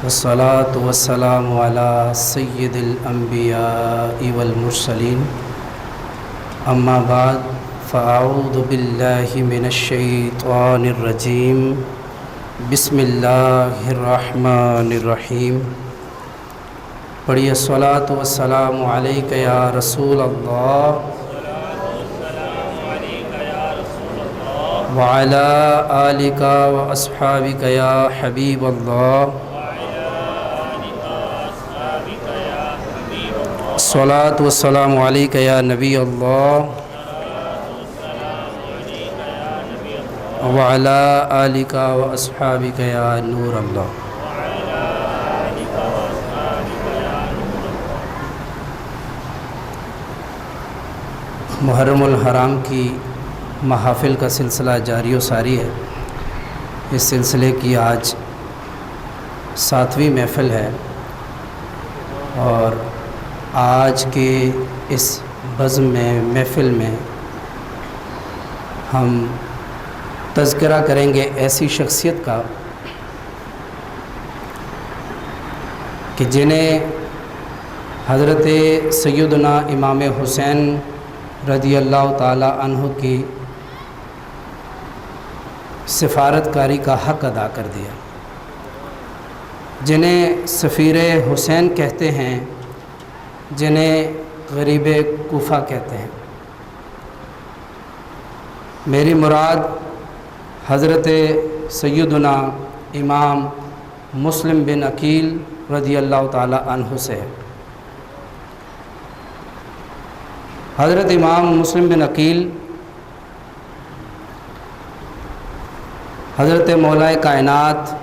والصلاة والسلام على سید الانبیاء والمرسلین اما بعد فاعوذ باللہ من الشیطان الرجیم بسم اللہ الرحمن الرحیم پڑھیے الصلاة والسلام علیک یا رسول اللہ وعلی آلک واصحابک یا حبیب اللہ الصلاة والسلام علیک یا نبی اللہ وعلی آلک واصحابک یا نور اللہ۔ محرم الحرام کی محافل کا سلسلہ جاری و ساری ہے۔ اس سلسلے کی آج 7ویں محفل ہے اور آج کے اس بزم میں محفل میں ہم تذکرہ کریں گے ایسی شخصیت کا کہ جنہیں حضرت سیدنا امام حسین رضی اللہ تعالی عنہ کی سفارت کاری کا حق ادا کر دیا، جنہیں سفیر حسین کہتے ہیں، جنہیں غریب کوفہ کہتے ہیں۔ میری مراد حضرت سیدنا امام مسلم بن عقیل رضی اللہ تعالی عنہ سے ہے۔ حضرت امام مسلم بن عقیل حضرت مولا کائنات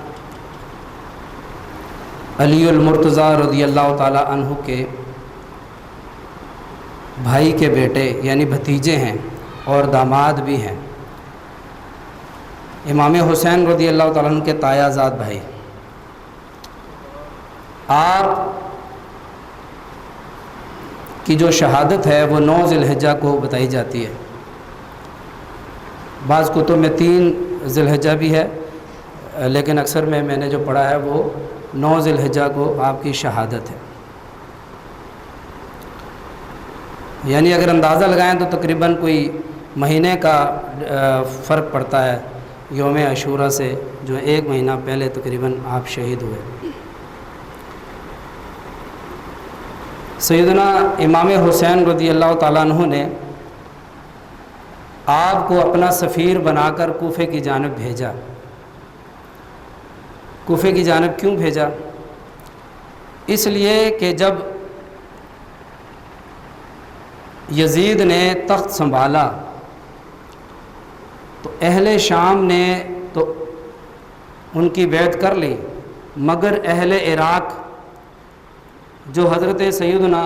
علی المرتضیٰ رضی اللہ تعالی عنہ کے بھائی کے بیٹے یعنی بھتیجے ہیں اور داماد بھی ہیں۔ امام حسین رضی اللہ تعالیٰ عنہ کے تایا زاد بھائی۔ آپ کی جو شہادت ہے وہ 9 ذی الحجہ کو بتائی جاتی ہے، بعض کتب میں 3 ذی الحجہ بھی ہے، لیکن اکثر میں نے جو پڑھا ہے وہ 9 ذی الحجہ کو آپ کی شہادت ہے۔ یعنی اگر اندازہ لگائیں تو تقریباً کوئی مہینے کا فرق پڑتا ہے یوم عاشوراء سے، جو 1 مہینہ پہلے تقریباً آپ شہید ہوئے۔ سیدنا امام حسین رضی اللہ تعالیٰ عنہ نے آپ کو اپنا سفیر بنا کر کوفے کی جانب بھیجا۔ کوفے کی جانب کیوں بھیجا؟ اس لیے کہ جب یزید نے تخت سنبھالا تو اہل شام نے تو ان کی بیعت کر لی، مگر اہل عراق جو حضرت سیدنا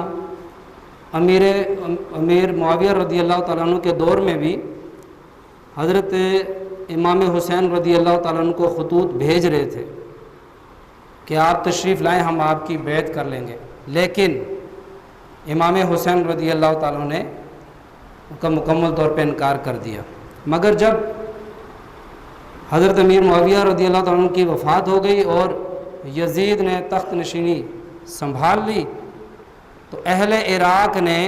امیر معاویہ رضی اللہ تعالیٰ عنہ کے دور میں بھی حضرت امام حسین رضی اللہ تعالیٰ عنہ کو خطوط بھیج رہے تھے کہ آپ تشریف لائیں، ہم آپ کی بیعت کر لیں گے، لیکن امام حسین رضی اللہ تعالیٰ عنہ نے ان کا مکمل طور پہ انکار کر دیا۔ مگر جب حضرت امیر معاویہ رضی اللہ تعالیٰ عنہ کی وفات ہو گئی اور یزید نے تخت نشینی سنبھال لی تو اہل عراق نے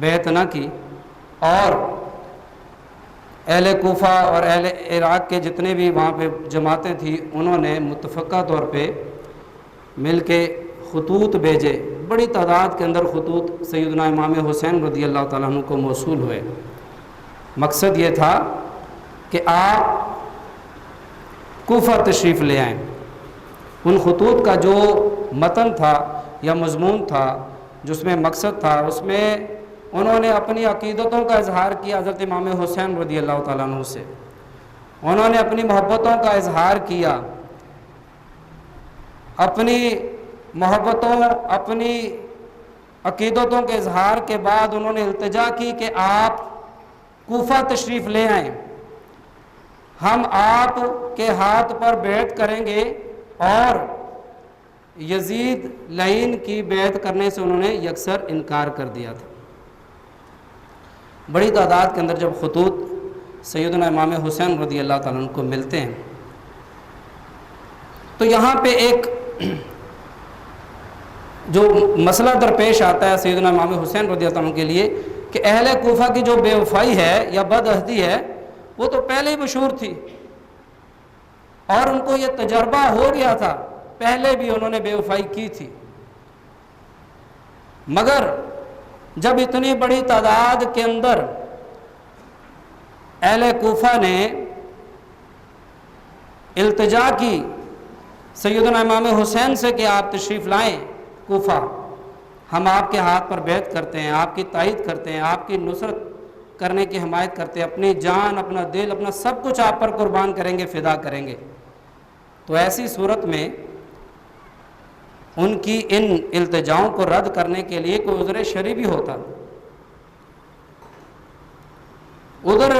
بیعت نہ کی، اور اہل کوفہ اور اہل عراق کے جتنے بھی وہاں پہ جماعتیں تھیں انہوں نے متفقہ طور پہ مل کے خطوط بھیجے۔ بڑی تعداد کے اندر خطوط سیدنا امام حسین رضی اللہ تعالیٰ عنہ کو موصول ہوئے۔ مقصد یہ تھا کہ آپ کوفہ تشریف لے آئیں۔ ان خطوط کا جو متن تھا یا مضمون تھا، جس میں مقصد تھا، اس میں انہوں نے اپنی عقیدتوں کا اظہار کیا حضرت امام حسین رضی اللہ تعالیٰ عنہ سے، انہوں نے اپنی محبتوں کا اظہار کیا، اپنی محبتوں اپنی عقیدتوں کے اظہار کے بعد انہوں نے التجا کی کہ آپ کوفہ تشریف لے آئیں، ہم آپ کے ہاتھ پر بیعت کریں گے۔ اور یزید لعین کی بیعت کرنے سے انہوں نے یکسر انکار کر دیا تھا۔ بڑی تعداد کے اندر جب خطوط سیدنا امام حسین رضی اللہ تعالیٰ عنہ کو ملتے ہیں تو یہاں پہ ایک جو مسئلہ درپیش آتا ہے سیدنا امام حسین رضی اللہ عنہ کے لیے کہ اہل کوفہ کی جو بے وفائی ہے یا بد عہدی ہے وہ تو پہلے ہی مشہور تھی، اور ان کو یہ تجربہ ہو گیا تھا، پہلے بھی انہوں نے بے وفائی کی تھی، مگر جب اتنی بڑی تعداد کے اندر اہل کوفہ نے التجا کی سیدنا امام حسین سے کہ آپ تشریف لائیں کوفہ، ہم آپ کے ہاتھ پر بیعت کرتے ہیں، آپ کی تائید کرتے ہیں، آپ کی نصرت کرنے کی حمایت کرتے ہیں، اپنی جان، اپنا دل، اپنا سب کچھ آپ پر قربان کریں گے، فدا کریں گے، تو ایسی صورت میں ان کی ان التجاؤں کو رد کرنے کے لیے کوئی عذر شرعی بھی ہوتا۔ ادھر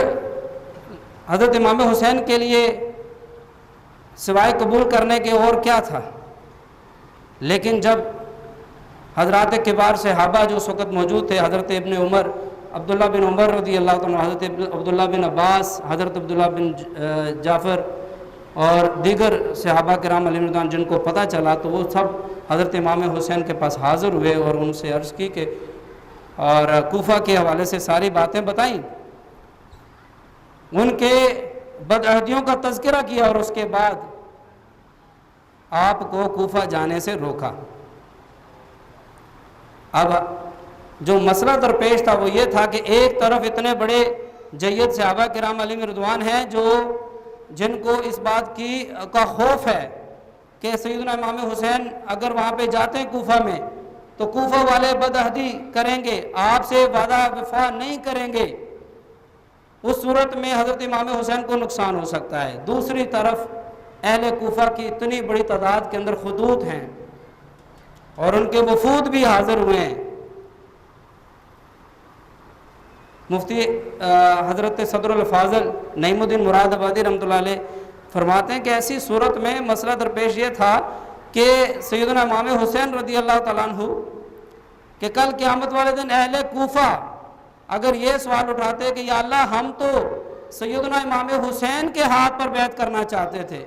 حضرت امام حسین کے لیے سوائے قبول کرنے کے اور کیا تھا، لیکن جب حضرات کبار صحابہ جو اس وقت موجود تھے، حضرت ابن عمر، عبداللہ بن عمر رضی اللہ عنہ، حضرت عبداللہ بن عباس، حضرت عبداللہ بن جعفر اور دیگر صحابہ کرام علیہ رضوان، جن کو پتہ چلا تو وہ سب حضرت امام حسین کے پاس حاضر ہوئے اور ان سے عرض کی کہ اور کوفہ کے حوالے سے ساری باتیں بتائیں، ان کے بدعہدیوں کا تذکرہ کیا اور اس کے بعد آپ کو کوفہ جانے سے روکا۔ اب جو مسئلہ درپیش تھا وہ یہ تھا کہ ایک طرف اتنے بڑے جید صحابہ کرام علیہ رضوان ہیں جن کو اس بات کا خوف ہے کہ سیدنا امام حسین اگر وہاں پہ جاتے ہیں کوفہ میں تو کوفہ والے بدعہدی کریں گے، آپ سے وعدہ وفا نہیں کریں گے، اس صورت میں حضرت امام حسین کو نقصان ہو سکتا ہے۔ دوسری طرف اہل کوفہ کی اتنی بڑی تعداد کے اندر خطوط ہیں اور ان کے وفود بھی حاضر ہوئے ہیں۔ مفتی حضرت صدر الفاضل نعیم الدین مراد آبادی رحمۃ اللہ علیہ فرماتے ہیں کہ ایسی صورت میں مسئلہ درپیش یہ تھا کہ سیدنا امام حسین رضی اللہ تعالیٰ عنہ کہ کل قیامت والے دن اہل کوفہ اگر یہ سوال اٹھاتے کہ یا اللہ ہم تو سیدنا امام حسین کے ہاتھ پر بیعت کرنا چاہتے تھے،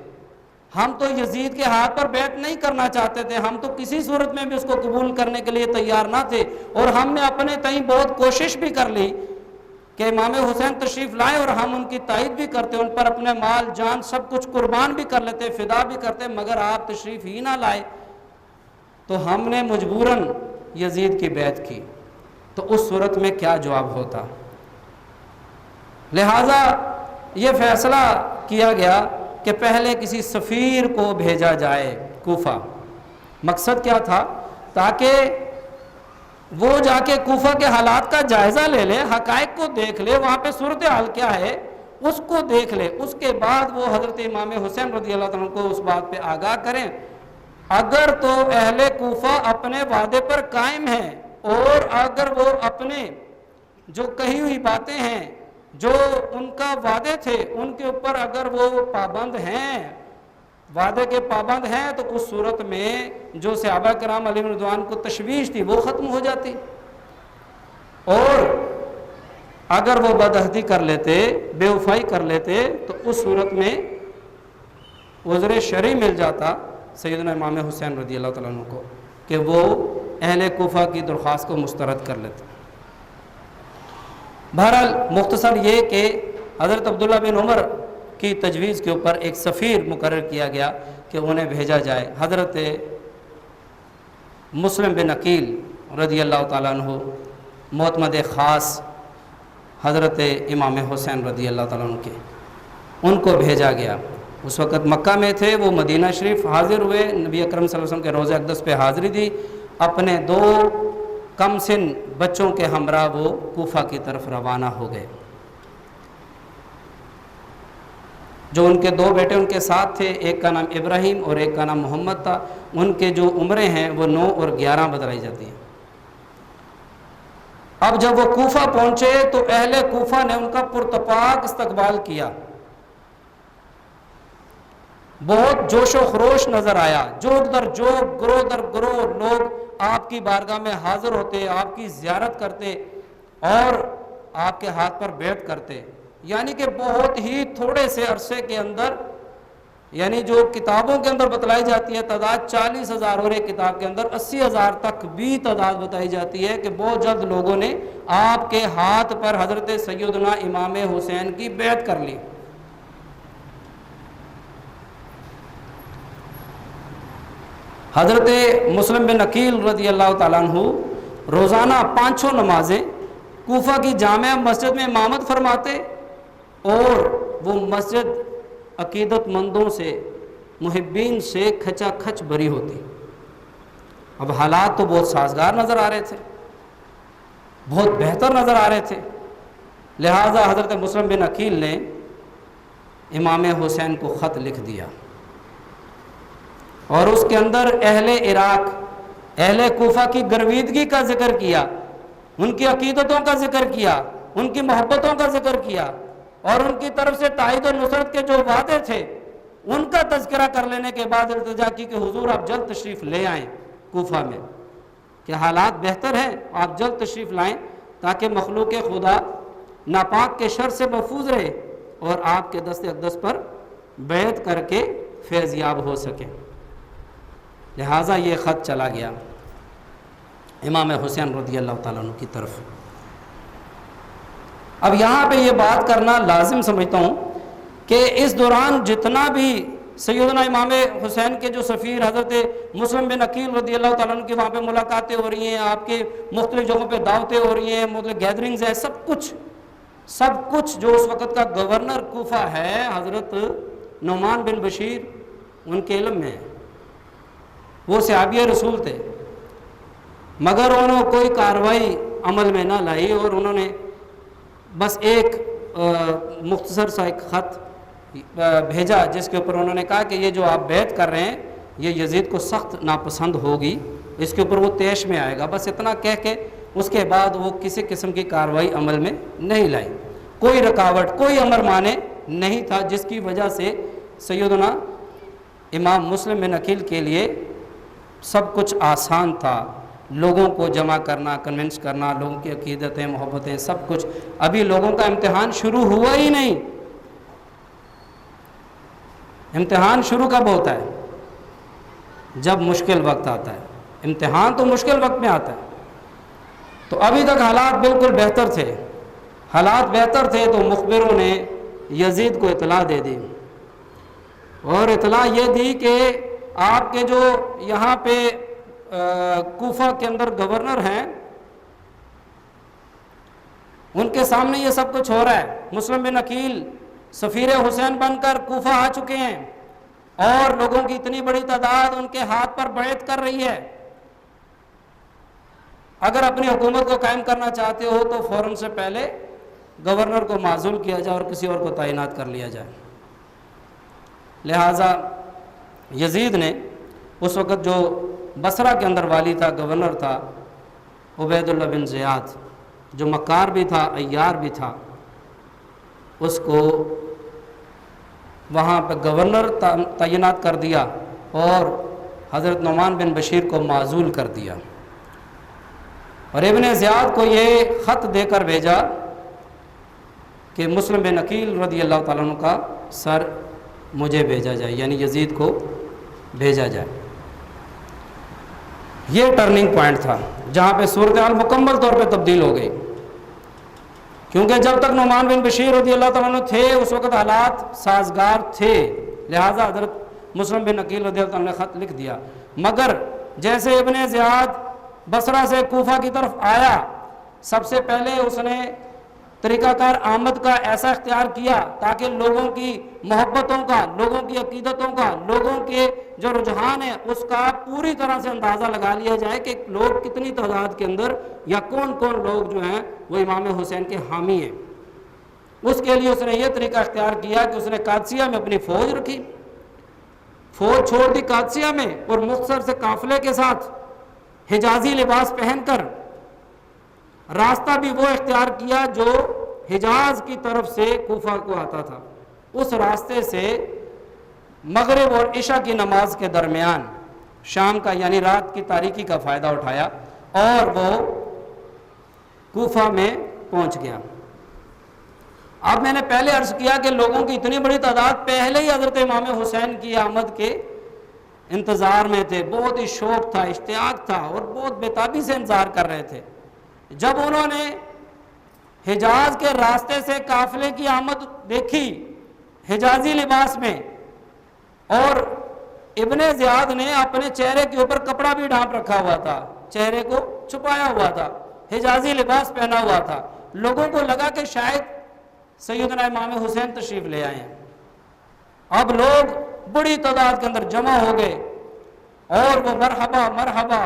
ہم تو یزید کے ہاتھ پر بیعت نہیں کرنا چاہتے تھے، ہم تو کسی صورت میں بھی اس کو قبول کرنے کے لیے تیار نہ تھے، اور ہم نے اپنے تئیں بہت کوشش بھی کر لی کہ امام حسین تشریف لائیں اور ہم ان کی تائید بھی کرتے، ان پر اپنے مال جان سب کچھ قربان بھی کر لیتے، فدا بھی کرتے، مگر آپ تشریف ہی نہ لائے تو ہم نے مجبوراً یزید کی بیعت کی، تو اس صورت میں کیا جواب ہوتا؟ لہٰذا یہ فیصلہ کیا گیا کہ پہلے کسی سفیر کو بھیجا جائے کوفہ۔ مقصد کیا تھا؟ تاکہ وہ جا کے کوفہ کے حالات کا جائزہ لے لے، حقائق کو دیکھ لے، وہاں پہ صورتحال کیا ہے اس کو دیکھ لے، اس کے بعد وہ حضرت امام حسین رضی اللہ عنہ کو اس بات پہ آگاہ کریں۔ اگر تو اہل کوفہ اپنے وعدے پر قائم ہیں اور اگر وہ اپنے جو کہی ہوئی باتیں ہیں، جو ان کا وعدے تھے، ان کے اوپر اگر وہ پابند ہیں، وعدے کے پابند ہیں، تو اس صورت میں جو صحابہ کرام علیہ رضوان کو تشویش تھی وہ ختم ہو جاتی، اور اگر وہ بدعہدی کر لیتے، بے وفائی کر لیتے، تو اس صورت میں عذر شرعی مل جاتا سیدنا امام حسین رضی اللہ تعالیٰ عنہ کو کہ وہ اہل کوفہ کی درخواست کو مسترد کر لیتے۔ بہرحال مختصر یہ کہ حضرت عبداللہ بن عمر کی تجویز کے اوپر ایک سفیر مقرر کیا گیا کہ انہیں بھیجا جائے۔ حضرت مسلم بن عقیل رضی اللہ تعالیٰ عنہ معتمد خاص حضرت امام حسین رضی اللہ تعالیٰ عنہ کے، ان کو بھیجا گیا۔ اس وقت مکہ میں تھے، وہ مدینہ شریف حاضر ہوئے، نبی اکرم صلی اللہ علیہ وسلم کے روضہ اقدس پہ حاضری دی، اپنے 2 کم سن بچوں کے ہمراہ وہ کوفہ کی طرف روانہ ہو گئے۔ جو ان کے 2 بیٹے ان کے ساتھ تھے، ایک کا نام ابراہیم اور ایک کا نام محمد تھا، ان کے جو عمریں ہیں وہ 9 اور 11 بتلائی جاتی ہیں۔ اب جب وہ کوفہ پہنچے تو اہل کوفہ نے ان کا پرتپاک استقبال کیا، بہت جوش و خروش نظر آیا، جوگ در جوگ، گروہ در گروہ لوگ آپ کی بارگاہ میں حاضر ہوتے، آپ کی زیارت کرتے اور آپ کے ہاتھ پر بیعت کرتے، یعنی کہ بہت ہی تھوڑے سے عرصے کے اندر یعنی جو کتابوں کے اندر بتلائی جاتی ہے تعداد 40,000 اور ایک کتاب کے اندر 80,000 تک بھی تعداد بتائی جاتی ہے کہ بہت جلد لوگوں نے آپ کے ہاتھ پر حضرت سیدنا امام حسین کی بیعت کر لی۔ حضرت مسلم بن عقیل رضی اللہ تعالیٰ عنہ روزانہ 5 نمازیں کوفہ کی جامع مسجد میں امامت فرماتے، اور وہ مسجد عقیدت مندوں سے، محبین سے کھچا کھچ بری ہوتی۔ اب حالات تو بہت سازگار نظر آ رہے تھے، بہت بہتر نظر آ رہے تھے، لہٰذا حضرت مسلم بن عقیل نے امام حسین کو خط لکھ دیا، اور اس کے اندر اہل عراق، اہل کوفہ کی گرویدگی کا ذکر کیا، ان کی عقیدتوں کا ذکر کیا، ان کی محبتوں کا ذکر کیا، اور ان کی طرف سے تائید و نصرت کے جو وعدے تھے ان کا تذکرہ کر لینے کے بعد التجا کی کہ حضور آپ جلد تشریف لے آئیں کوفہ میں، کہ حالات بہتر ہیں، آپ جلد تشریف لائیں تاکہ مخلوق خدا ناپاک کے شر سے محفوظ رہے اور آپ کے دست اقدس پر بیعت کر کے فیض یاب ہو سکے۔ لہٰذا یہ خط چلا گیا امام حسین رضی اللہ تعالیٰ عنہ کی طرف۔ اب یہاں پہ یہ بات کرنا لازم سمجھتا ہوں کہ اس دوران جتنا بھی سیدنا امام حسین کے جو سفیر حضرت مسلم بن عقیل رضی اللہ تعالیٰ عنہ کی وہاں پہ ملاقاتیں ہو رہی ہیں، آپ کے مختلف جگہوں پہ دعوتیں ہو رہی ہیں، مختلف گیدرنگز ہیں، سب کچھ جو اس وقت کا گورنر کوفہ ہے حضرت نعمان بن بشیر ان کے علم میں ہے، وہ صحابی رسول تھے، مگر انہوں نے کوئی کارروائی عمل میں نہ لائی، اور انہوں نے بس ایک مختصر سا ایک خط بھیجا جس کے اوپر انہوں نے کہا کہ یہ جو آپ بیعت کر رہے ہیں یہ یزید کو سخت ناپسند ہوگی، اس کے اوپر وہ طیش میں آئے گا، بس اتنا کہہ کے اس کے بعد وہ کسی قسم کی کارروائی عمل میں نہیں لائی، کوئی رکاوٹ، کوئی امر مانے نہیں تھا، جس کی وجہ سے سیدنا امام مسلم بن عقیل کے لیے سب کچھ آسان تھا، لوگوں کو جمع کرنا، کنونس کرنا، لوگوں کی عقیدتیں، محبتیں، سب کچھ۔ ابھی لوگوں کا امتحان شروع ہوا ہی نہیں، امتحان شروع کب ہوتا ہے؟ جب مشکل وقت آتا ہے، امتحان تو مشکل وقت میں آتا ہے۔ تو ابھی تک حالات بالکل بہتر تھے، حالات بہتر تھے تو مخبروں نے یزید کو اطلاع دے دی، اور اطلاع یہ دی کہ آپ کے جو یہاں پہ کوفہ کے اندر گورنر ہیں ان کے سامنے یہ سب کچھ ہو رہا ہے، مسلم بن عقیل سفیر حسین بن کر کوفہ آ چکے ہیں، اور لوگوں کی اتنی بڑی تعداد ان کے ہاتھ پر بیعت کر رہی ہے، اگر اپنی حکومت کو قائم کرنا چاہتے ہو تو فوراً سے پہلے گورنر کو معزول کیا جائے اور کسی اور کو تعینات کر لیا جائے۔ لہٰذا یزید نے اس وقت جو بصرہ کے اندر والی تھا، گورنر تھا عبید اللہ بن زیاد، جو مکار بھی تھا، عیار بھی تھا، اس کو وہاں پہ گورنر تعینات کر دیا اور حضرت نعمان بن بشیر کو معزول کر دیا، اور ابن زیاد کو یہ خط دے کر بھیجا کہ مسلم بن عقیل رضی اللہ تعالیٰ عنہ کا سر مجھے بھیجا جائے، یعنی یزید کو بھیجا جائے۔ یہ ٹرننگ پوائنٹ تھا جہاں پہ صورتحال مکمل طور پہ تبدیل ہو گئی، کیونکہ جب تک نعمان بن بشیر رضی اللہ تعالیٰ عنہ تھے اس وقت حالات سازگار تھے، لہٰذا حضرت مسلم بن عقیل رضی اللہ تعالیٰ عنہ نے خط لکھ دیا، مگر جیسے ابن زیاد بصرہ سے کوفہ کی طرف آیا، سب سے پہلے اس نے طریقہ کار آمد کا ایسا اختیار کیا تاکہ لوگوں کی محبتوں کا، لوگوں کی عقیدتوں کا، لوگوں کے جو رجحان ہے اس کا پوری طرح سے اندازہ لگا لیا جائے کہ لوگ کتنی تعداد کے اندر یا کون کون لوگ جو ہیں وہ امام حسین کے حامی ہیں۔ اس کے لیے اس نے یہ طریقہ اختیار کیا کہ اس نے قادسیہ میں اپنی فوج رکھی، فوج چھوڑ دی قادسیہ میں، اور مختصر سے قافلے کے ساتھ حجازی لباس پہن کر راستہ بھی وہ اختیار کیا جو حجاز کی طرف سے کوفہ کو آتا تھا، اس راستے سے مغرب اور عشاء کی نماز کے درمیان شام کا یعنی رات کی تاریکی کا فائدہ اٹھایا اور وہ کوفہ میں پہنچ گیا۔ اب میں نے پہلے عرض کیا کہ لوگوں کی اتنی بڑی تعداد پہلے ہی حضرت امام حسین کی آمد کے انتظار میں تھے، بہت ہی شوق تھا، اشتیاق تھا اور بہت بےتابی سے انتظار کر رہے تھے۔ جب انہوں نے حجاز کے راستے سے قافلے کی آمد دیکھی حجازی لباس میں، اور ابن زیاد نے اپنے چہرے کے اوپر کپڑا بھی ڈھانپ رکھا ہوا تھا، چہرے کو چھپایا ہوا تھا، حجازی لباس پہنا ہوا تھا، لوگوں کو لگا کہ شاید سیدنا امام حسین تشریف لے آئے ہیں۔ اب لوگ بڑی تعداد کے اندر جمع ہو گئے اور وہ مرحبا مرحبا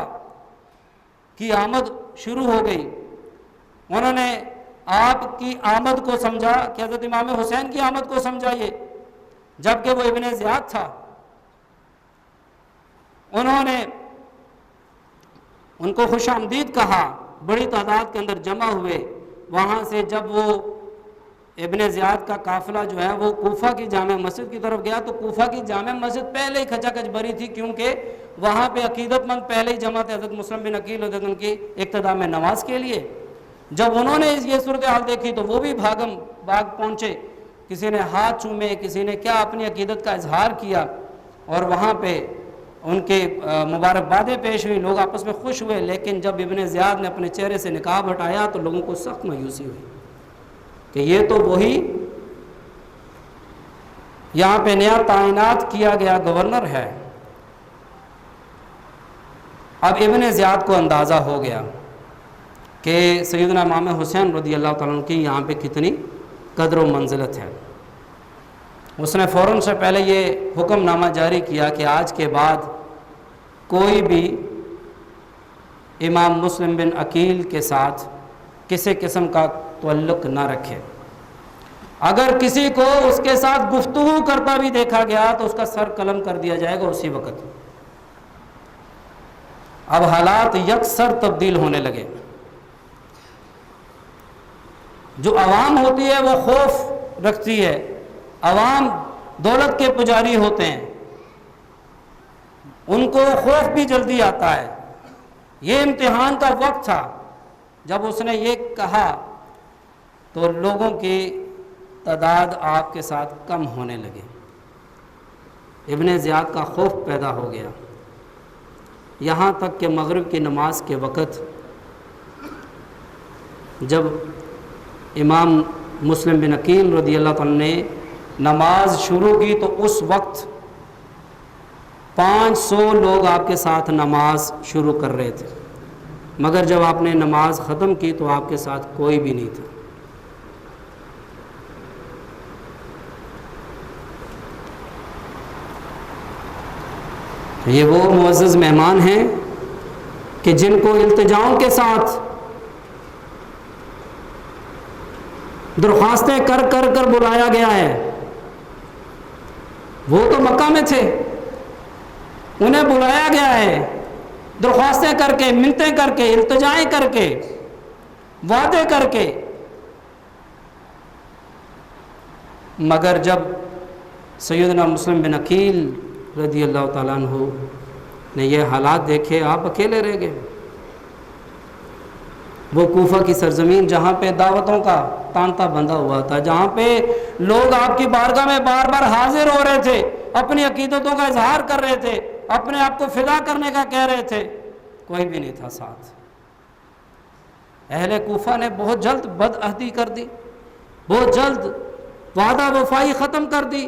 کی آمد شروع ہو گئی۔ انہوں نے آپ کی آمد کو سمجھا کہ حضرت امام حسین کی آمد کو سمجھا یہ، جبکہ وہ ابن زیاد تھا۔ انہوں نے ان کو خوش آمدید کہا، بڑی تعداد کے اندر جمع ہوئے۔ وہاں سے جب وہ ابن زیاد کا قافلہ جو ہے وہ کوفہ کی جامع مسجد کی طرف گیا، تو کوفہ کی جامع مسجد پہلے ہی کھچا کھچ بھری تھی، کیونکہ وہاں پہ عقیدت مند پہلے ہی جمع تھے حضرت مسلم بن عقیل رضی اللہ عنہ کی اقتداء میں نماز کے لیے۔ جب انہوں نے یہ صورتحال دیکھی تو وہ بھی بھاگ پہنچے، کسی نے ہاتھ چومے، کسی نے کیا اپنی عقیدت کا اظہار کیا، اور وہاں پہ ان کے مبارکبادیں پیش ہوئی، لوگ آپس میں خوش ہوئے۔ لیکن جب ابن زیاد نے اپنے چہرے سے نقاب ہٹایا تو لوگوں کو سخت مایوسی ہوئی کہ یہ تو وہی یہاں پہ نیا تعینات کیا گیا گورنر ہے۔ اب ابن زیاد کو اندازہ ہو گیا کہ سیدنا امام حسین رضی اللہ تعالیٰ عنہ کی یہاں پہ کتنی قدر و منزلت ہے۔ اس نے فوراً سے پہلے یہ حکم نامہ جاری کیا کہ آج کے بعد کوئی بھی امام مسلم بن عقیل کے ساتھ کسی قسم کا تعلق نہ رکھے۔ اگر کسی کو اس کے ساتھ گفتگو کرتا بھی دیکھا گیا تو اس کا سر قلم کر دیا جائے گا اسی وقت۔ اب حالات یکسر تبدیل ہونے لگے۔ جو عوام ہوتی ہے وہ خوف رکھتی ہے، عوام دولت کے پجاری ہوتے ہیں، ان کو خوف بھی جلدی آتا ہے۔ یہ امتحان کا وقت تھا، جب اس نے یہ کہا تو لوگوں کی تعداد آپ کے ساتھ کم ہونے لگے۔ ابن زیاد کا خوف پیدا ہو گیا، یہاں تک کہ مغرب کی نماز کے وقت جب امام مسلم بن عقیل رضی اللہ عنہ نے نماز شروع کی تو اس وقت 500 لوگ آپ کے ساتھ نماز شروع کر رہے تھے، مگر جب آپ نے نماز ختم کی تو آپ کے ساتھ کوئی بھی نہیں تھا۔ یہ وہ معزز مہمان ہیں کہ جن کو التجاؤں کے ساتھ درخواستیں کر کر کر بلایا گیا ہے۔ وہ تو مکہ میں تھے، انہیں بلایا گیا ہے درخواستیں کر کے، منتیں کر کے، التجائیں کر کے، وعدے کر کے، مگر جب سیدنا مسلم بن عقیل رضی اللہ تعالیٰ عنہ نے یہ حالات دیکھے، آپ اکیلے رہ گئے۔ وہ کوفہ کی سرزمین جہاں پہ دعوتوں کا تانتا بندھا ہوا تھا، جہاں پہ لوگ آپ کی بارگاہ میں بار بار حاضر ہو رہے تھے، اپنی عقیدتوں کا اظہار کر رہے تھے، اپنے آپ کو فدا کرنے کا کہہ رہے تھے، کوئی بھی نہیں تھا ساتھ۔ اہل کوفہ نے بہت جلد بدعہدی کر دی، بہت جلد وعدہ وفائی ختم کر دی۔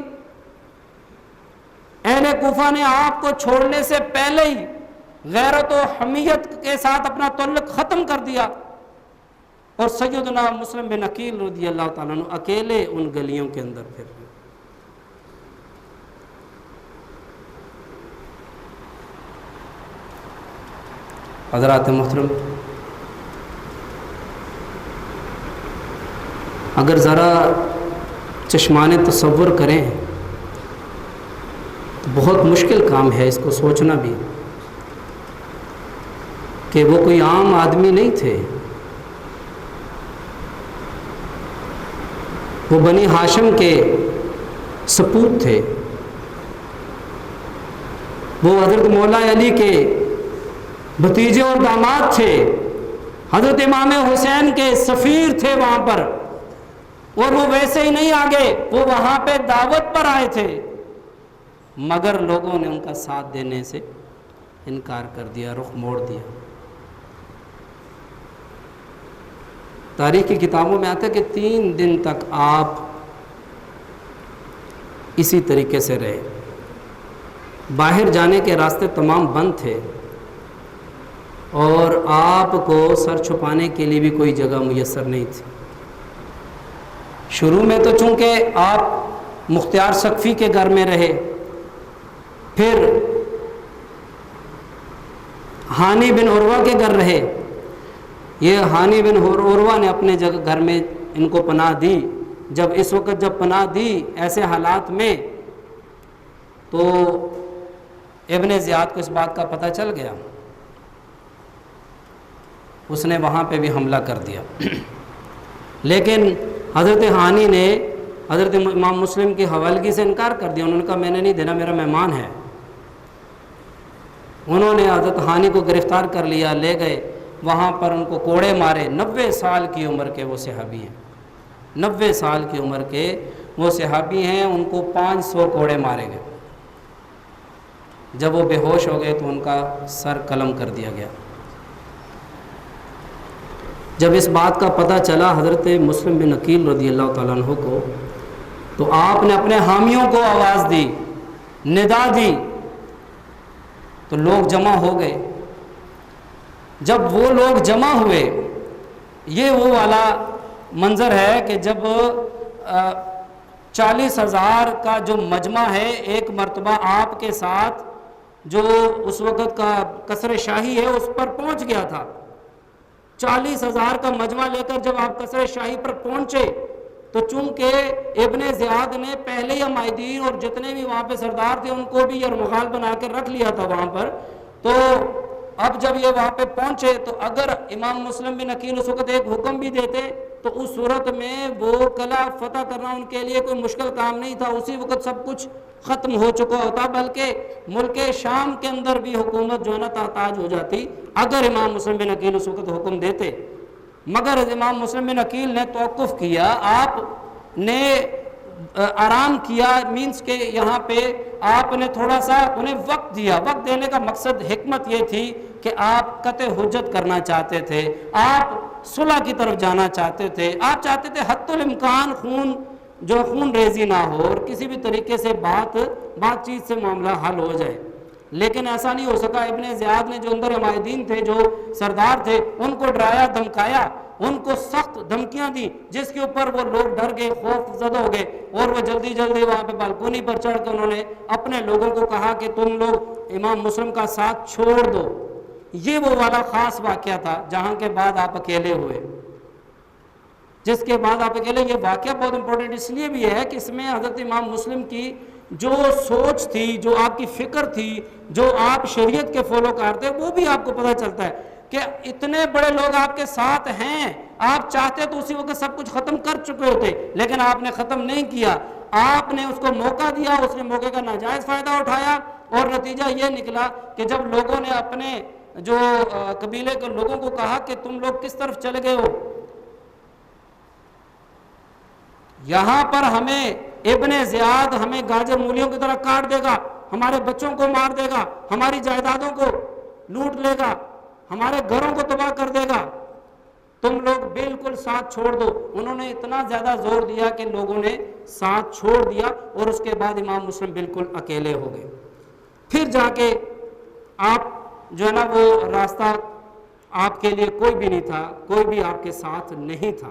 اہل کوفہ نے آپ کو چھوڑنے سے پہلے ہی غیرت و حمیت کے ساتھ اپنا تعلق ختم کر دیا، اور سیدنا مسلم بن عقیل رضی اللہ تعالیٰ عنہ اکیلے ان گلیوں کے اندر پھر رہے۔ حضرات محترم، اگر ذرا چشمان تصور کریں تو بہت مشکل کام ہے اس کو سوچنا بھی کہ وہ کوئی عام آدمی نہیں تھے، وہ بنی ہاشم کے سپوت تھے، وہ حضرت مولا علی کے بھتیجے اور داماد تھے، حضرت امام حسین کے سفیر تھے وہاں پر، اور وہ ویسے ہی نہیں آگے، وہ وہاں پہ دعوت پر آئے تھے، مگر لوگوں نے ان کا ساتھ دینے سے انکار کر دیا، رخ موڑ دیا۔ تاریخ کی کتابوں میں آتا ہے کہ 3 دن تک آپ اسی طریقے سے رہے، باہر جانے کے راستے تمام بند تھے، اور آپ کو سر چھپانے کے لیے بھی کوئی جگہ میسر نہیں تھی۔ شروع میں تو چونکہ آپ مختار ثقفی کے گھر میں رہے، پھر ہانی بن عروہ کے گھر رہے، یہ ہانی بن عروہ نے اپنے گھر میں ان کو پناہ دی۔ جب اس وقت جب پناہ دی ایسے حالات میں، تو ابن زیاد کو اس بات کا پتہ چل گیا، اس نے وہاں پہ بھی حملہ کر دیا۔ لیکن حضرت ہانی نے حضرت امام مسلم کی حوالگی سے انکار کر دیا، انہوں نے کہا میں نے نہیں دینا، میرا مہمان ہے۔ انہوں نے حضرت ہانی کو گرفتار کر لیا، لے گئے، وہاں پر ان کو کوڑے مارے۔ 90 سال کی عمر کے وہ صحابی ہیں، 90 سال کی عمر کے وہ صحابی ہیں، ان کو 500 کوڑے مارے گئے۔ جب وہ بے ہوش ہو گئے تو ان کا سر قلم کر دیا گیا۔ جب اس بات کا پتہ چلا حضرت مسلم بن عقیل رضی اللہ تعالیٰ عنہ کو، تو آپ نے اپنے حامیوں کو آواز دی، ندا دی، تو لوگ جمع ہو گئے۔ جب وہ لوگ جمع ہوئے، یہ وہ والا منظر ہے کہ جب 40,000 کا جو مجمع ہے، ایک مرتبہ آپ کے ساتھ جو اس وقت کا قصر شاہی ہے اس پر پہنچ گیا تھا۔ 40,000 کا مجمع لے کر جب آپ قصر شاہی پر پہنچے، تو چونکہ ابن زیاد نے پہلے ہی معاہدین اور جتنے بھی وہاں پہ سردار تھے ان کو بھی یرمغال بنا کے رکھ لیا تھا وہاں پر، تو اب جب یہ وہاں پہ پہنچے تو اگر امام مسلم بن عقیل اس وقت ایک حکم بھی دیتے تو اس صورت میں وہ قلعہ فتح کرنا ان کے لیے کوئی مشکل کام نہیں تھا، اسی وقت سب کچھ ختم ہو چکا ہوتا، بلکہ ملک شام کے اندر بھی حکومت جو ہے نا تحتاج ہو جاتی اگر امام مسلم بن عقیل اس وقت حکم دیتے۔ مگر امام مسلم بن عقیل نے توقف کیا، آپ نے آرام کیا، مینس کہ یہاں پہ آپ نے تھوڑا سا انہیں وقت دیا۔ وقت دینے کا مقصد حکمت یہ تھی کہ آپ قطع حجت کرنا چاہتے تھے، آپ صلح کی طرف جانا چاہتے تھے، آپ چاہتے تھے حتی الامکان خون ریزی نہ ہو اور کسی بھی طریقے سے بات چیت سے معاملہ حل ہو جائے، لیکن ایسا نہیں ہو سکا۔ ابن زیاد نے جو اندر معاہدین تھے، جو سردار تھے، ان کو ڈرایا دھمکایا، ان کو سخت دھمکیاں دی، جس کے اوپر وہ لوگ ڈر گئے، خوف زدہ ہو گئے، اور وہ جلدی وہاں پہ بالکونی پر چڑھ کے انہوں نے اپنے لوگوں کو کہا کہ تم لوگ امام مسلم کا ساتھ چھوڑ دو۔ یہ وہ والا خاص واقعہ تھا جہاں کے بعد آپ اکیلے ہوئے، جس کے بعد آپ اکیلے۔ یہ واقعہ بہت امپورٹنٹ اس لیے بھی ہے کہ اس میں حضرت امام مسلم کی جو سوچ تھی، جو آپ کی فکر تھی، جو آپ شریعت کے فالو کرتے، وہ بھی آپ کو پتہ چلتا ہے کہ اتنے بڑے لوگ آپ کے ساتھ ہیں، آپ چاہتے تو اسی وقت سب کچھ ختم کر چکے ہوتے، لیکن آپ نے ختم نہیں کیا، آپ نے اس کو موقع دیا، اس نے موقع کا ناجائز فائدہ اٹھایا، اور نتیجہ یہ نکلا کہ جب لوگوں نے اپنے جو قبیلے کے لوگوں کو کہا کہ تم لوگ کس طرف چلے گئے ہو، یہاں پر ہمیں ابن زیاد ہمیں گاجر مولیوں کی طرح کاٹ دے گا، ہمارے بچوں کو مار دے گا، ہماری جائیدادوں کو لوٹ لے گا، ہمارے گھروں کو تباہ کر دے گا، تم لوگ بالکل ساتھ چھوڑ دو۔ انہوں نے اتنا زیادہ زور دیا کہ لوگوں نے ساتھ چھوڑ دیا، اور اس کے بعد امام مسلم بالکل اکیلے ہو گئے۔ پھر جا کے آپ جو ہے نا وہ راستہ آپ کے لیے کوئی بھی نہیں تھا، کوئی بھی آپ کے ساتھ نہیں تھا۔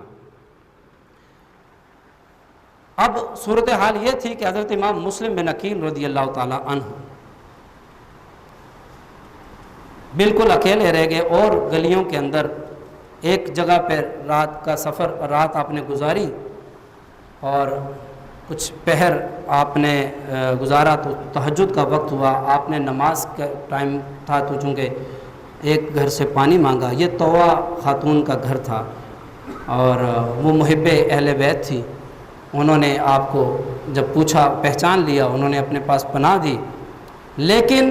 اب صورتحال یہ تھی کہ حضرت امام مسلم بن عقیل رضی اللہ تعالیٰ عنہ بالکل اکیلے رہ گئے، اور گلیوں کے اندر ایک جگہ پہ رات کا سفر، رات آپ نے گزاری، اور کچھ پہر آپ نے گزارا تو تہجد کا وقت ہوا، آپ نے نماز کا ٹائم تھا تو چونکہ ایک گھر سے پانی مانگا۔ یہ طوع خاتون کا گھر تھا، اور وہ محب اہل بیت تھی، انہوں نے آپ کو جب پوچھا پہچان لیا، انہوں نے اپنے پاس پناہ دی، لیکن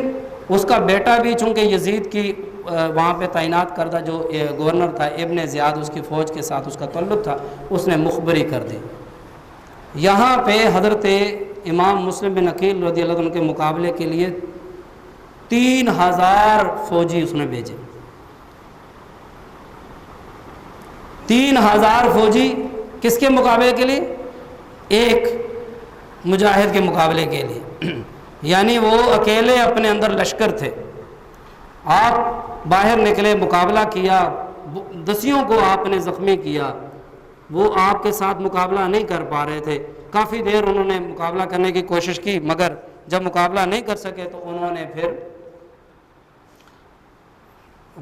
اس کا بیٹا بھی چونکہ یزید کی وہاں پہ تعینات کردہ جو گورنر تھا ابن زیاد، اس کی فوج کے ساتھ اس کا تعلق تھا، اس نے مخبری کر دی یہاں پہ حضرت امام مسلم بن عقیل رضی اللہ عنہ کے مقابلے کے لیے 3000 فوجی اس نے بھیجے. 3000 فوجی کس کے مقابلے کے لیے؟ ایک مجاہد کے مقابلے کے لیے. یعنی وہ اکیلے اپنے اندر لشکر تھے. آپ باہر نکلے، مقابلہ کیا، دسیوں کو آپ نے زخمی کیا. وہ آپ کے ساتھ مقابلہ نہیں کر پا رہے تھے. کافی دیر انہوں نے مقابلہ کرنے کی کوشش کی، مگر جب مقابلہ نہیں کر سکے تو انہوں نے پھر،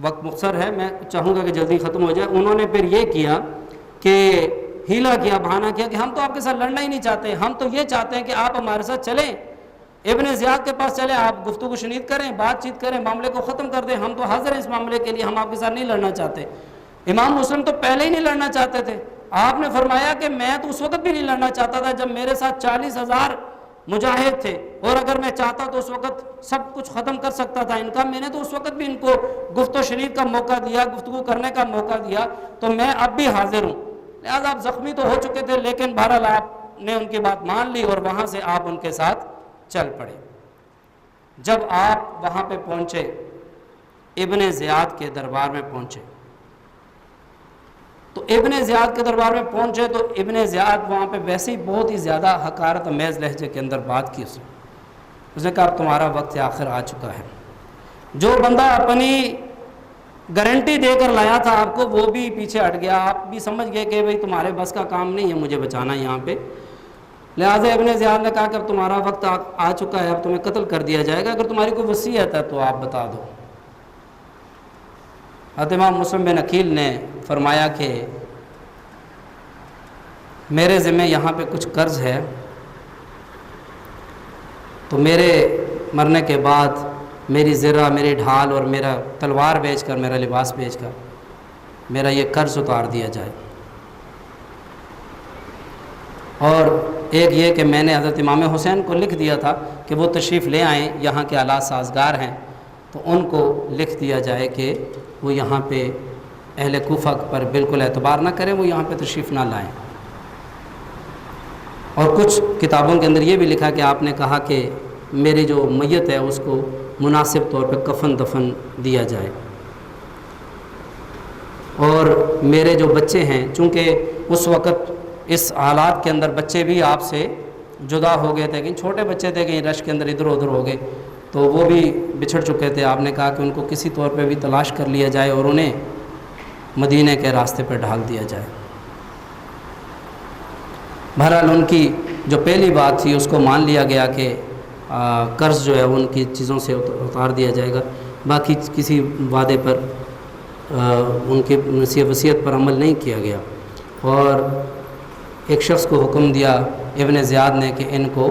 وقت مختصر ہے، میں چاہوں گا کہ جلدی ختم ہو جائے، انہوں نے پھر یہ کیا کہ ہیلا کیا، بہانہ کیا کہ ہم تو آپ کے ساتھ لڑنا ہی نہیں چاہتے، ہم تو یہ چاہتے ہیں کہ آپ ہمارے ساتھ چلیں، ابن زیاد کے پاس چلیں، آپ گفتگو شنید کریں، بات چیت کریں، معاملے کو ختم کر دیں، ہم تو حاضر ہیں اس معاملے کے لیے، ہم آپ کے ساتھ نہیں لڑنا چاہتے. امام مسلم تو پہلے ہی نہیں لڑنا چاہتے تھے. آپ نے فرمایا کہ میں تو اس وقت بھی نہیں لڑنا چاہتا تھا جب میرے ساتھ 40,000 مجاہد تھے، اور اگر میں چاہتا تو اس وقت سب کچھ ختم کر سکتا تھا ان کا. میں نے تو اس وقت بھی ان کو گفت و شنید کا موقع دیا، گفتگو کرنے کا موقع دیا، تو میں اب بھی حاضر ہوں. لہٰذا آپ زخمی تو ہو چکے تھے، لیکن بہرحال آپ نے ان کی بات مان لی اور وہاں سے آپ ان کے ساتھ چل پڑے. جب آپ وہاں پہ پہنچے، ابن زیاد کے دربار میں پہنچے، تو ابن زیاد کے دربار میں پہنچے تو ابن زیاد وہاں پہ ویسے ہی بہت ہی زیادہ حقارت امیز لہجے کے اندر بات کی. اس نے کہا اب تمہارا وقت آخر آ چکا ہے. جو بندہ اپنی گارنٹی دے کر لایا تھا آپ کو، وہ بھی پیچھے ہٹ گیا. آپ بھی سمجھ گئے کہ بھئی تمہارے بس کا کام نہیں ہے مجھے بچانا یہاں پہ. لہٰذا ابن زیاد نے کہا کہ اب تمہارا وقت آ چکا ہے، اب تمہیں قتل کر دیا جائے گا، اگر تمہاری کوئی وصیت ہے تو آپ بتا دو. حضرت امام مسلم بن عقیل نے فرمایا کہ میرے ذمہ یہاں پہ کچھ قرض ہے، تو میرے مرنے کے بعد میری زرہ، میری ڈھال اور میرا تلوار بیچ کر، میرا لباس بیچ کر میرا یہ قرض اتار دیا جائے. اور ایک یہ کہ میں نے حضرت امام حسین کو لکھ دیا تھا کہ وہ تشریف لے آئیں، یہاں کے حالات سازگار ہیں، تو ان کو لکھ دیا جائے کہ وہ یہاں پہ اہل کوفہ پر بالکل اعتبار نہ کریں، وہ یہاں پہ تشریف نہ لائیں. اور کچھ کتابوں کے اندر یہ بھی لکھا کہ آپ نے کہا کہ میری جو میت ہے اس کو مناسب طور پہ کفن دفن دیا جائے. اور میرے جو بچے ہیں، چونکہ اس وقت اس حالات کے اندر بچے بھی آپ سے جدا ہو گئے تھے، کہیں چھوٹے بچے تھے، کہیں رش کے اندر ادھر ادھر ہو گئے، تو وہ بھی بچھڑ چکے تھے. آپ نے کہا کہ ان کو کسی طور پہ بھی تلاش کر لیا جائے اور انہیں مدینے کے راستے پہ ڈھال دیا جائے. بہرحال ان کی جو پہلی بات تھی اس کو مان لیا گیا کہ قرض جو ہے ان کی چیزوں سے اتار دیا جائے گا. باقی کسی وعدے پر، ان کی وصیت پر عمل نہیں کیا گیا. اور ایک شخص کو حکم دیا ابن زیاد نے کہ ان کو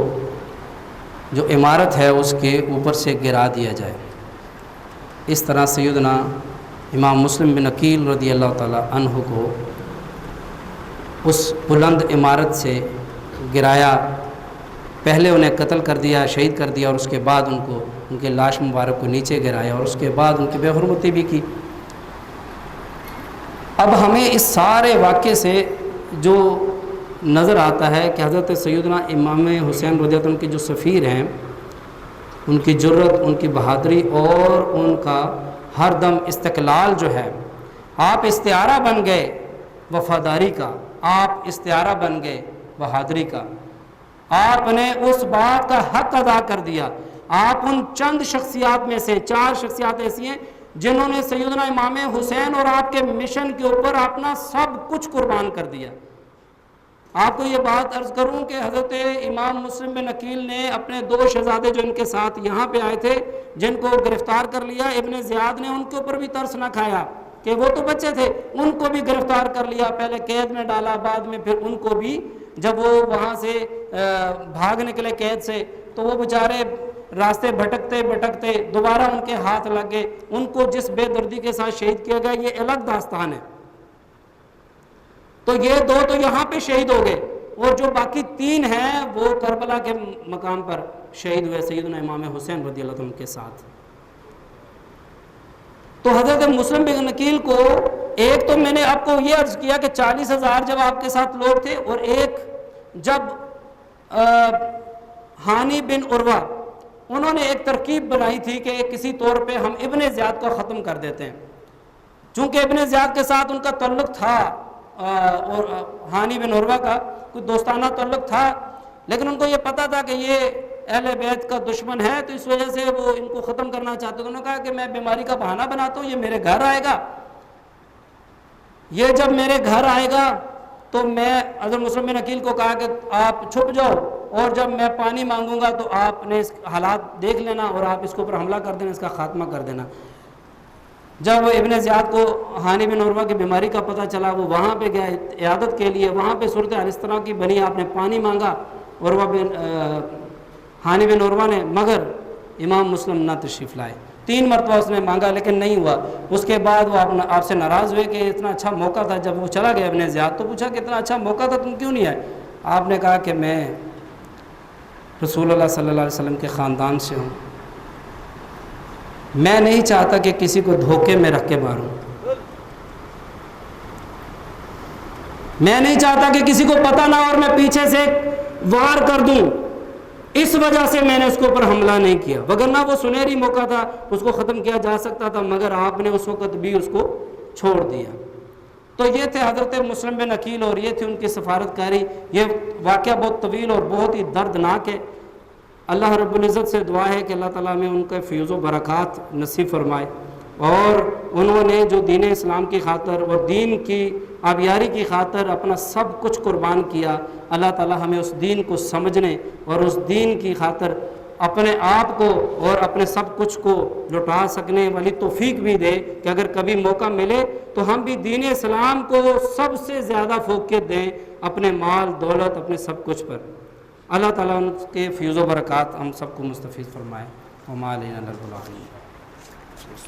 جو عمارت ہے اس کے اوپر سے گرا دیا جائے. اس طرح سیدنا امام مسلم بن عقیل رضی اللہ تعالی عنہ کو اس بلند عمارت سے گرایا. پہلے انہیں قتل کر دیا، شہید کر دیا، اور اس کے بعد ان کو، ان کے لاش مبارک کو نیچے گرایا، اور اس کے بعد ان کی بے حرمتی بھی کی. اب ہمیں اس سارے واقعے سے جو نظر آتا ہے کہ حضرت سیدنا امام حسین رضی اللہ عنہ کے جو سفیر ہیں، ان کی جرت، ان کی بہادری اور ان کا ہر دم استقلال جو ہے، آپ استعارہ بن گئے وفاداری کا، آپ استعارہ بن گئے بہادری کا. آپ نے اس بات کا حق ادا کر دیا. آپ ان چند شخصیات میں سے 4 شخصیات ایسی ہیں جنہوں نے سیدنا امام حسین اور آپ کے مشن کے اوپر اپنا سب کچھ قربان کر دیا. آپ کو یہ بات عرض کروں کہ حضرت امام مسلم بن عقیل نے اپنے 2 شہزادے جو ان کے ساتھ یہاں پہ آئے تھے، جن کو گرفتار کر لیا، ابن زیاد نے ان کے اوپر بھی ترس نہ کھایا کہ وہ تو بچے تھے، ان کو بھی گرفتار کر لیا، پہلے قید میں ڈالا، بعد میں پھر ان کو بھی، جب وہ وہاں سے بھاگ نکلے قید سے، تو وہ بیچارے راستے بھٹکتے بھٹکتے دوبارہ ان کے ہاتھ لگ گئے. ان کو جس بے دردی کے ساتھ شہید کیا گیا یہ الگ داستان ہے. تو یہ 2 تو یہاں پہ شہید ہو گئے، اور جو باقی 3 ہیں وہ کربلا کے مقام پر شہید ہوئے سیدنا امام حسین رضی اللہ عنہ کے ساتھ. تو حضرت مسلم بن عقیل کو، ایک تو میں نے آپ کو یہ عرض کیا کہ 40,000 جب آپ کے ساتھ لوگ تھے، اور ایک جب ہانی بن عروہ انہوں نے ایک ترکیب بنائی تھی کہ کسی طور پہ ہم ابن زیاد کو ختم کر دیتے ہیں، چونکہ ابن زیاد کے ساتھ ان کا تعلق تھا اور ہانی بن عروہ کا کوئی دوستانہ تعلق تھا، لیکن ان کو یہ پتہ تھا کہ یہ اہل بیت کا دشمن ہے، تو اس وجہ سے وہ ان کو ختم کرنا چاہتے ہیں۔ انہوں نے کہا کہ میں بیماری کا بہانہ بناتا ہوں، یہ میرے گھر آئے گا، یہ جب میرے گھر آئے گا تو میں حضرت مسلم بن عقیل کو کہا کہ آپ چھپ جاؤ، اور جب میں پانی مانگوں گا تو آپ نے اس حالات دیکھ لینا اور آپ اس کے اوپر حملہ کر دینا، اس کا خاتمہ کر دینا۔ جب ابن زیاد کو ہانی بن عروہ کی بیماری کا پتہ چلا، وہ وہاں پہ گیا عیادت کے لیے، وہاں پہ صورتحال اس طرح کی بنی، آپ نے پانی مانگا ہانی بن عروہ نے، مگر امام مسلم نہ تشریف لائے۔ 3 مرتبہ اس نے مانگا لیکن نہیں ہوا۔ اس کے بعد وہ آپ سے ناراض ہوئے کہ اتنا اچھا موقع تھا، جب وہ چلا گیا ابن زیاد تو پوچھا کہ اتنا اچھا موقع تھا تم کیوں نہیں آئے؟ آپ نے کہا کہ میں رسول اللہ صلی اللہ علیہ وسلم کے خاندان سے ہوں، میں نہیں چاہتا کہ کسی کو دھوکے میں رکھ کے ماروں، میں نہیں چاہتا کہ کسی کو پتہ نہ اور میں پیچھے سے وار کر دوں، اس وجہ سے میں نے اس کے اوپر حملہ نہیں کیا، وگرنہ وہ سنہری موقع تھا، اس کو ختم کیا جا سکتا تھا، مگر آپ نے اس وقت بھی اس کو چھوڑ دیا۔ تو یہ تھے حضرت مسلم بن عقیل اور یہ تھی ان کی سفارت کاری۔ یہ واقعہ بہت طویل اور بہت ہی دردناک ہے۔ اللہ رب العزت سے دعا ہے کہ اللہ تعالیٰ میں ان کے فیض و برکات نصیب فرمائے، اور انہوں نے جو دین اسلام کی خاطر اور دین کی آبیاری کی خاطر اپنا سب کچھ قربان کیا، اللہ تعالیٰ ہمیں اس دین کو سمجھنے اور اس دین کی خاطر اپنے آپ کو اور اپنے سب کچھ کو لٹا سکنے والی توفیق بھی دے کہ اگر کبھی موقع ملے تو ہم بھی دین اسلام کو سب سے زیادہ فوقیت دیں اپنے مال دولت اپنے سب کچھ پر۔ اللہ تعالیٰ ان کے فیض و برکات ہم سب کو مستفید فرمائے۔ وما علینا الا البلاغ۔